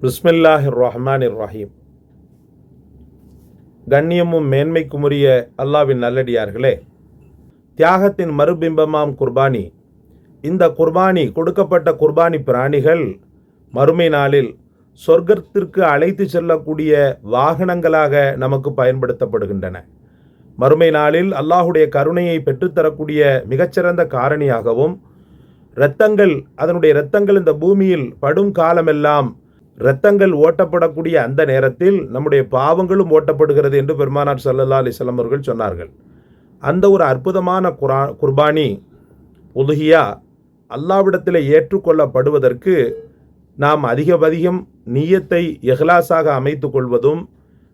பிஸ்மில்லாஹிர் ரஹ்மானிர் ரஹீம். கண்ணியமும் மேன்மைக்குமுரிய அல்லாவின் நல்லடியார்களே, தியாகத்தின் மறுபிம்பமாம் குர்பானி. இந்த குர்பானி, கொடுக்கப்பட்ட குர்பானி பிராணிகள் மறுமை நாளில் சொர்க்கத்திற்கு அழைத்து செல்லக்கூடிய வாகனங்களாக நமக்கு பயன்படுத்தப்படுகின்றன. மறுமை நாளில் அல்லாஹுடைய கருணையை பெற்றுத்தரக்கூடிய மிகச்சிறந்த காரணியாகவும், அதனுடைய இரத்தங்கள் இந்த பூமியில் படும் காலமெல்லாம் இரத்தங்கள் ஓட்டப்படக்கூடிய அந்த நேரத்தில் நம்முடைய பாவங்களும் ஓட்டப்படுகிறது என்று பெருமானார் ஸல்லல்லாஹு அலைஹி வஸல்லம் அவர்கள் சொன்னார்கள். அந்த ஒரு அற்புதமான குர்பானி உதுஹியா அல்லாஹ்விடத்தில் ஏற்றுக்கொள்ளப்படுவதற்கு நாம் அதிகம் நியத்தை இஹ்லாஸாக அமைத்து கொள்வதும்,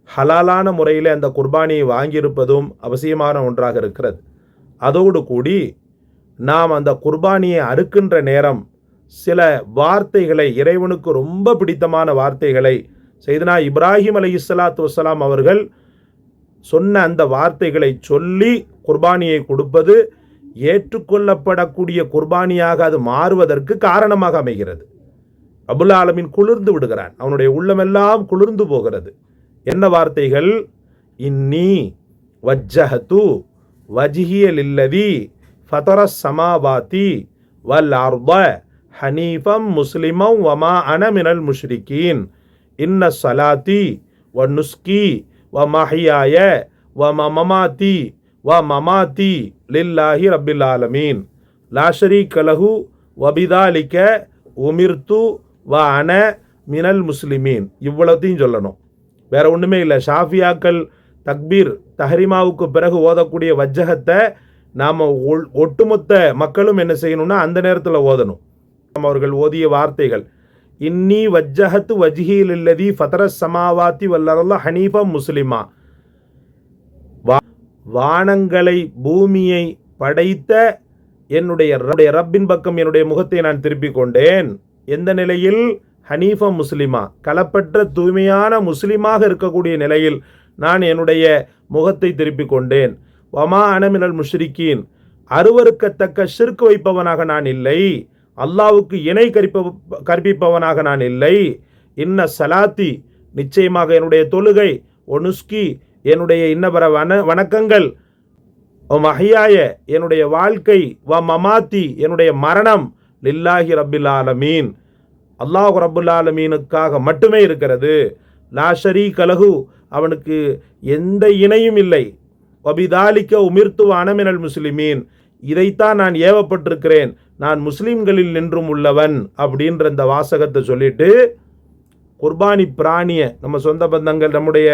ஹலாலான முறையில் அந்த குர்பானியை வாங்கியிருப்பதும் அவசியமான ஒன்றாக இருக்கிறது. அதோடு கூடி நாம் அந்த குர்பானியை அறுக்கின்ற நேரம் சில வார்த்தைகளை, இறைவனுக்கு ரொம்ப பிடித்தமான வார்த்தைகளை சையதுனா இப்ராஹிம் அலைஹிஸ்ஸலாத்து வஸ்ஸலாம் அவர்கள் சொன்ன அந்த வார்த்தைகளை சொல்லி குர்பானியை கொடுப்பது ஏற்றுக்கொள்ளப்படக்கூடிய குர்பானியாக அது மாறுவதற்கு காரணமாக அமைகிறது. ரப்புல் ஆலமீன் குளிர்ந்து விடுகிறான், அவனுடைய உள்ளமெல்லாம் குளிர்ந்து போகிறது. என்ன வார்த்தைகள்? இன்னி வஜ்ஜஹது வஜ்ஹிய லில்லதி ஃபதரஸ் ஸமாவாதி வல் அர்த ஹனீஃபம் முஸ்லிமம் வமா அன மினல் முஷ்ரிகீன் இன்ன ஸலாத்தி வ நுஸ்கி வ மஹ்யாய வ மமாத்தி வ மமாத்தி லில்லாஹி ரப்பில் ஆலமீன் லா ஷரீக லஹு வ பிதாலிக உமிர்து வ அன மினல் முஸ்லிமீன். இவ்வளோத்தையும் சொல்லணும், வேற ஒன்றுமே இல்லை. ஷாஃபியாக்கள் தக்பீர் தஹரிமாவுக்கு பிறகு ஓதக்கூடிய வஜ்ஜகத்தை நாம் ஒட்டுமொத்த மக்களும் என்ன செய்யணும்னா அந்த நேரத்தில் ஓதணும். அவர்கள் ஓதிய வார்த்தைகள் இன்னி வஜ்ஜஹத்து வஜ்ஹில் இல்லதி ஃபதரஸ் ஸமாவாத்தி வல் ஹனீஃபா முஸ்லிமா. வானங்களை பூமியை படைத்த என்னுடைய ரப்பின் பக்கம் என்னுடைய முகத்தை நான் திருப்பிக் கொண்டேன். எந்த நிலையில்? ஹனீஃபா முஸ்லிமா, களப்பற்ற தூய்மையான முஸ்லிமாக இருக்கக்கூடிய நிலையில் நான் என்னுடைய முகத்தை திருப்பிக் கொண்டேன். வமா அன மினல் முஷ்ரிகீன், அருவருக்கத்தக்க ஷிர்க் வைப்பவனாக நான் இல்லை, அல்லாவுக்கு இணை கற்பிப்பவனாக நான் இல்லை. இன்ன சலாத்தி, நிச்சயமாக என்னுடைய தொழுகை, ஒனுஸ்கி, என்னுடைய இன்னபர வணக்கங்கள், மஹ்யாய, என்னுடைய வாழ்க்கை, வ மமாத்தி, என்னுடைய மரணம், லில்லாஹி ரப்பில் ஆலமீன், அல்லாஹ் ரப்புல் ஆலமீனுக்காக மட்டுமே இருக்கிறது. லா ஷரீக லஹு, அவனுக்கு எந்த இணையும் இல்லை. வபிதாலிக்க உமிர்த்து வ அன மினல் முஸ்லிமீன், இதைத்தான் நான் ஏவப்பட்டிருக்கிறேன், நான் முஸ்லீம்களில் நின்றும் உள்ளவன் அப்படின்ற இந்த வாசகத்தை சொல்லிட்டு குர்பானி பிராணியை, நம்ம சொந்த பந்தங்கள், நம்முடைய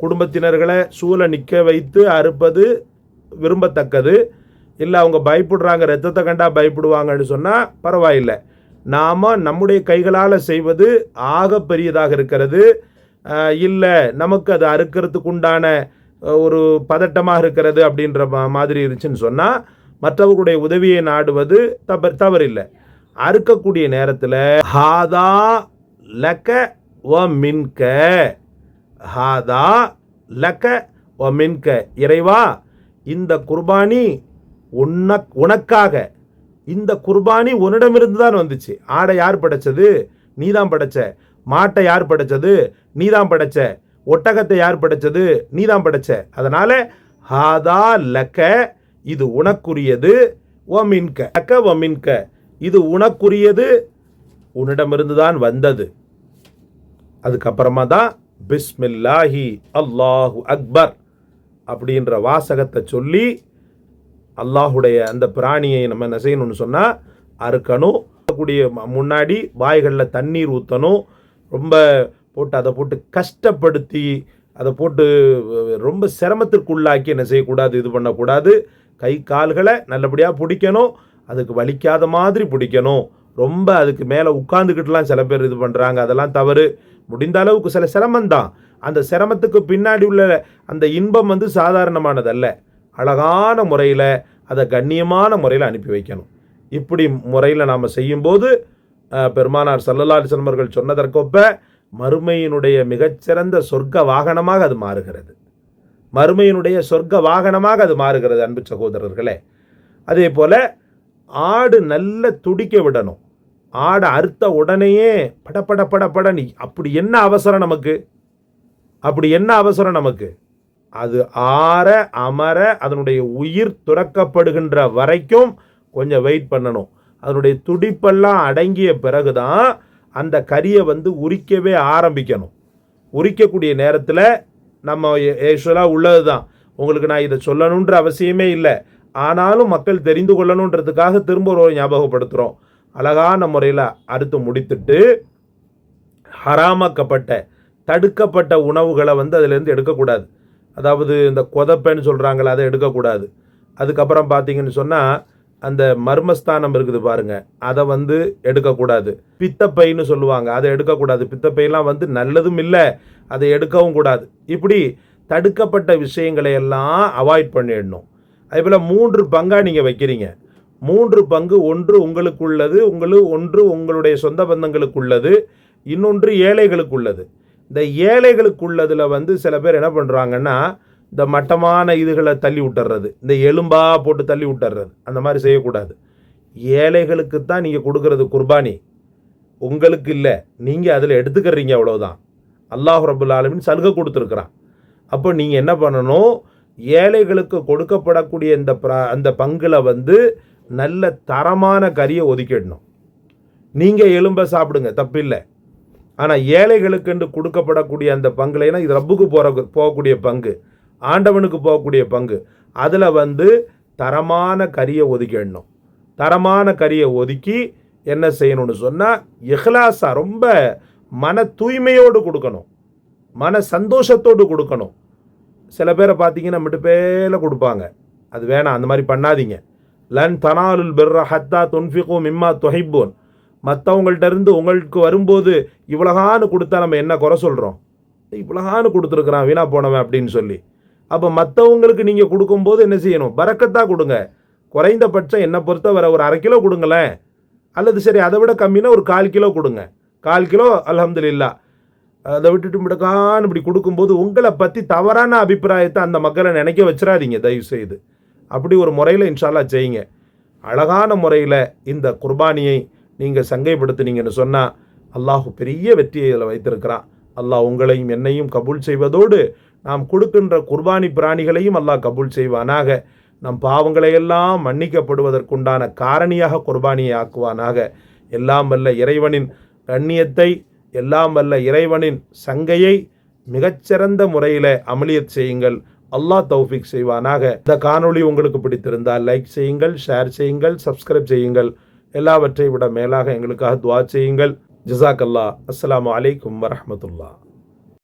குடும்பத்தினர்களை சூழ நிற்க வைத்து அறுப்பது விரும்பத்தக்கது. இல்லை அவங்க பயப்படுறாங்க, ரத்தத்தை கண்டா பயப்படுவாங்கன்னு சொன்னால் பரவாயில்லை. நாம் நம்முடைய கைகளால் செய்வது ஆக பெரியதாக இருக்கிறது. இல்லை நமக்கு அது அறுக்கிறதுக்கு உண்டான ஒரு பதட்டமாக இருக்கிறது அப்படின்ற மாதிரி இருந்துச்சுன்னு சொன்னால் மற்றவர்களுடைய உதவியை நாடுவது தவறில்லை. அறுக்கக்கூடிய நேரத்தில் ஹாதா லக்க வ மின்க, ஹாதா லக்க வ மின்க, இறைவா இந்த குர்பானி உனக்காக, இந்த குர்பானி உன்னிடமிருந்து தான் வந்துச்சு. ஆடை யார் படைச்சது? நீ தான் படைச்ச. மாட்டை யார் படைச்சது? நீ தான் படைச்ச. ஒட்டகத்தை யார் படைச்சது? நீ தான் படைச்ச. அதனால ஹாதா லக்க, இது உனக்குரியது, வமின்க லக்க வமின்க, இது உனக்குரியது, உன்னிடமிருந்து தான் வந்தது. அதுக்கப்புறமா தான் பிஸ்மில்லாஹி அல்லாஹு அக்பர் அப்படின்ற வாசகத்தை சொல்லி அல்லாஹுடைய அந்த பிராணியை நம்ம என்ன செய்யணும்னு சொன்னால் அறுக்கணும். கூடிய முன்னாடி வாய்களில் தண்ணீர் ஊற்றணும். ரொம்ப போட்டு அதை போட்டு கஷ்டப்படுத்தி அதை போட்டு ரொம்ப சிரமத்திற்குள்ளாக்கி என்ன செய்யக்கூடாது, இது பண்ணக்கூடாது. கை கால்களை நல்லபடியாக பிடிக்கணும், அதுக்கு வலிக்காத மாதிரி பிடிக்கணும். ரொம்ப அதுக்கு மேலே உட்காந்துக்கிட்டுலாம் சில பேர் இது பண்ணுறாங்க, அதெல்லாம் தவறு. முடிந்த அளவுக்கு சில சிரமந்தான், அந்த சிரமத்துக்கு பின்னாடி உள்ள அந்த இன்பம் சாதாரணமானதல்ல. அழகான முறையில் அதை கண்ணியமான முறையில் அனுப்பி வைக்கணும். இப்படி முறையில் நாம் செய்யும்போது பெருமானார் ஸல்லல்லாஹு அலைஹி வஸல்லம் அவர்கள் சொன்னதற்கொப்ப மறுமையினுடைய மிகச்சிறந்த சொர்க்க வாகனமாக அது மாறுகிறது. மறுமையினுடைய சொர்க்க வாகனமாக அது மாறுகிறது. அன்பு சகோதரர்களே, அதே போல் ஆடு நல்ல துடிக்க விடணும். ஆடை அறுத்த உடனேயே பட நீ அப்படி என்ன அவசரம் நமக்கு? அப்படி என்ன அவசரம் நமக்கு? அது ஆற அமர அதனுடைய உயிர் துறக்கப்படுகின்ற வரைக்கும் கொஞ்சம் வெயிட் பண்ணணும். அதனுடைய துடிப்பெல்லாம் அடங்கிய பிறகுதான் அந்த கறியை உரிக்கவே ஆரம்பிக்கணும். உரிக்கக்கூடிய நேரத்தில் நம்ம யூசுவலாக உள்ளது தான், உங்களுக்கு நான் இதை சொல்லணுன்ற அவசியமே இல்லை, ஆனாலும் மக்கள் தெரிந்து கொள்ளணுன்றதுக்காக திரும்ப ஒரு ஞாபகப்படுத்துகிறோம். அழகான முறையில் அறுத்து முடித்துட்டு ஹராமாக்கப்பட்ட தடுக்கப்பட்ட உணவுகளை அதிலேருந்து எடுக்கக்கூடாது. அதாவது இந்த கொதப்பைன்னு சொல்கிறாங்களே, அதை எடுக்கக்கூடாது. அதுக்கப்புறம் பார்த்தீங்கன்னு சொன்னால் அந்த மர்மஸ்தானம் இருக்குது பாருங்கள், அதை எடுக்கக்கூடாது. பித்தப்பைன்னு சொல்லுவாங்க, அதை எடுக்கக்கூடாது. பித்தப்பையெல்லாம் நல்லதும் இல்லை, அதை எடுக்கவும் கூடாது. இப்படி தடுக்கப்பட்ட விஷயங்களை எல்லாம் அவாய்ட் பண்ணிடணும். அதேபோல் 3 பங்காக நீங்கள் வைக்கிறீங்க. 3 பங்கு, ஒன்று உங்களுக்குள்ளது, ஒன்று உங்களுடைய சொந்த பந்தங்களுக்குள்ளது, இன்னொன்று ஏழைகளுக்குள்ளது. இந்த ஏழைகளுக்குள்ளதில் சில பேர் என்ன பண்ணுறாங்கன்னா, இந்த மட்டமான இதுகளை தள்ளி விட்டுறது, இந்த எலும்பா போட்டு தள்ளி விட்டுறது, அந்த மாதிரி செய்யக்கூடாது. ஏழைகளுக்கு தான் நீங்கள் கொடுக்கறது குர்பானி, உங்களுக்கு இல்லை. நீங்கள் அதில் எடுத்துக்கிறீங்க, அவ்வளோதான். அல்லாஹ் ரப்புல் ஆலமீன் சலுகை கொடுத்துருக்குறான். அப்போ நீங்கள் என்ன பண்ணணும், ஏழைகளுக்கு கொடுக்கப்படக்கூடிய அந்த பங்கில் நல்ல தரமான கறியை ஒதுக்கிடணும். நீங்கள் எலும்பை சாப்பிடுங்க, தப்பில்லை. ஆனால் ஏழைகளுக்கு என்று கொடுக்கப்படக்கூடிய அந்த பங்குல, ஏன்னா இது ரப்புக்கு போகக்கூடிய பங்கு, ஆண்டவனுக்கு போகக்கூடிய பங்கு, அதில் தரமான கறியை ஒதுக்கிடணும். தரமான கறியை ஒதுக்கி என்ன செய்யணும்னு சொன்னால், இஹ்லாஸா ரொம்ப மன தூய்மையோடு கொடுக்கணும், மன சந்தோஷத்தோடு கொடுக்கணும். சில பேரை பார்த்தீங்கன்னா மிட்டுப்பேல கொடுப்பாங்க, அது வேணாம், அந்த மாதிரி பண்ணாதீங்க. லன் தனாலுல் பிர்ர ஹத்தா துன்ஃபிகு மிம்மா துஹிப்பூன். மற்றவங்கள்ட்ட இருந்து உங்களுக்கு வரும்போது இவ்வளகான்னு கொடுத்தா நம்ம என்ன குறை சொல்கிறோம்? இவ்வளகான்னு கொடுத்துருக்குறான் வீணா போனவன் அப்படின்னு சொல்லி. அப்போ மற்றவங்களுக்கு நீங்கள் கொடுக்கும்போது என்ன செய்யணும்? பரக்கத்தாக கொடுங்க. குறைந்தபட்சம் என்னை பொறுத்தவரை ஒரு 1/2 கிலோ கொடுங்களேன், அல்லது சரி அதை விட கம்மினா ஒரு 1/4 கிலோ கொடுங்க. 1/4 கிலோ அல்ஹம்துலில்லாஹ். அதை விட்டுட்டு மிடக்கான்னு இப்படி கொடுக்கும்போது உங்களை பற்றி தவறான அபிப்பிராயத்தை அந்த மக்களை நினைக்க வச்சிடாதீங்க தயவு செய்து. அப்படி ஒரு முறையில் இன்ஷா அல்லாஹ் செய்யுங்க. அழகான முறையில் இந்த குர்பானியை நீங்கள் சங்கைப்படுத்தினீங்கன்னு சொன்னால் அல்லாஹ் பெரிய வெற்றியை இதில் வைத்திருக்கிறான். அல்லாஹ் உங்களையும் என்னையும் கபூல் செய்வதோடு நாம் கொடுக்கின்ற குர்பானி பிராணிகளையும் அல்லாஹ் கபூல் செய்வானாக. நம் பாவங்களையெல்லாம் மன்னிக்கப்படுவதற்குண்டான காரணியாக குர்பானியை ஆக்குவானாக. எல்லாம் வல்ல இறைவனின் கண்ணியத்தை, எல்லாம் வல்ல இறைவனின் சங்கையை மிகச்சிறந்த முறையில் அமலியத் செய்யுங்கள். அல்லாஹ் தௌஃபீக் செய்வானாக. இந்த காணொளி உங்களுக்கு பிடித்திருந்தால் லைக் செய்யுங்கள், ஷேர் செய்யுங்கள், சப்ஸ்கிரைப் செய்யுங்கள். எல்லாவற்றை விட மேலாக எங்களுக்காக துஆ செய்யுங்கள். ஜஸாக்கல்லாஹ். அஸ்ஸலாமு அலைக்கும் வரஹ்மத்துல்லாஹ்.